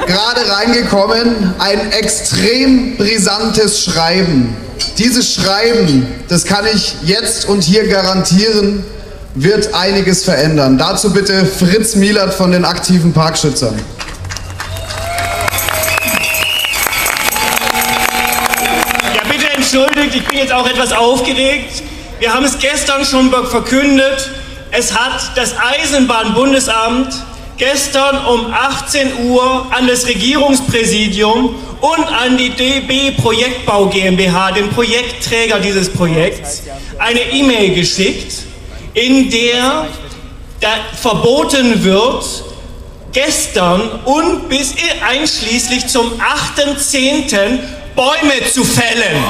Gerade reingekommen, ein extrem brisantes Schreiben. Dieses Schreiben, das kann ich jetzt und hier garantieren, wird einiges verändern. Dazu bitte Fritz Mielert von den aktiven Parkschützern. Ja, bitte entschuldigt, ich bin jetzt auch etwas aufgeregt. Wir haben es gestern schon verkündet. Es hat das Eisenbahnbundesamt gestern um 18 Uhr an das Regierungspräsidium und an die DB Projektbau GmbH, den Projektträger dieses Projekts, eine E-Mail geschickt, in der verboten wird, gestern und bis einschließlich zum 8.10. Bäume zu fällen.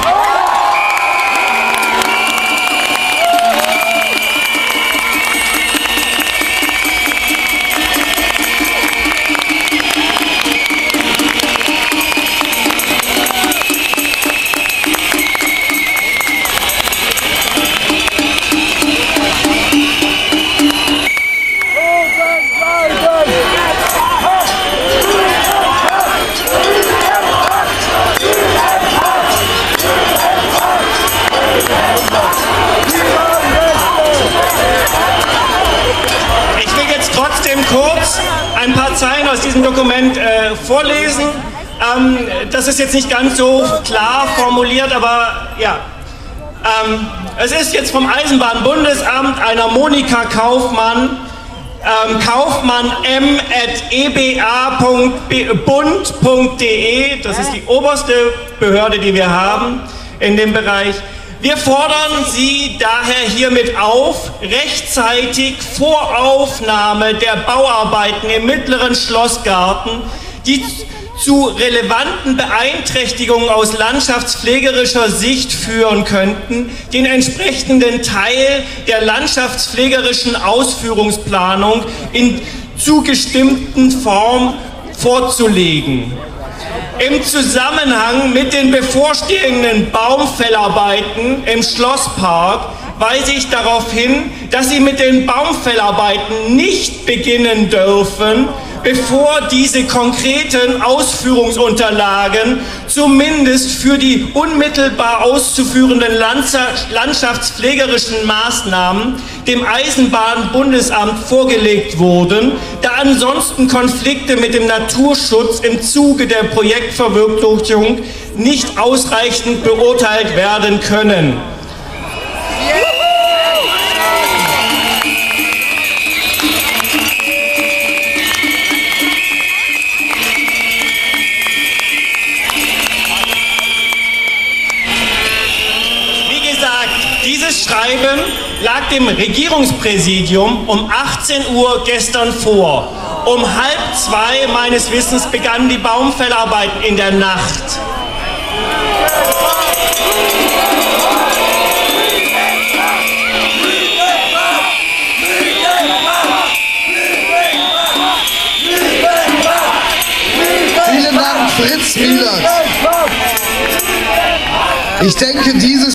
Kurz ein paar Zeilen aus diesem Dokument vorlesen. Das ist jetzt nicht ganz so klar formuliert, aber ja. Es ist jetzt vom Eisenbahnbundesamt einer Monika Kaufmann, kaufmann@eba.bund.de, das ist die oberste Behörde, die wir haben in dem Bereich. Wir fordern Sie daher hiermit auf, rechtzeitig vor Aufnahme der Bauarbeiten im Mittleren Schlossgarten, die zu relevanten Beeinträchtigungen aus landschaftspflegerischer Sicht führen könnten, den entsprechenden Teil der landschaftspflegerischen Ausführungsplanung in zugestimmten Form vorzulegen. Im Zusammenhang mit den bevorstehenden Baumfellarbeiten im Schlosspark weise ich darauf hin, dass Sie mit den Baumfellarbeiten nicht beginnen dürfen, bevor diese konkreten Ausführungsunterlagen zumindest für die unmittelbar auszuführenden landschaftspflegerischen Maßnahmen dem Eisenbahnbundesamt vorgelegt wurden, da ansonsten Konflikte mit dem Naturschutz im Zuge der Projektverwirklichung nicht ausreichend beurteilt werden können. Dieses Schreiben lag dem Regierungspräsidium um 18 Uhr gestern vor. Um 1:30 meines Wissens begannen die Baumfellarbeiten in der Nacht. Vielen Dank, Fritz Mielert. Ich denke, dieses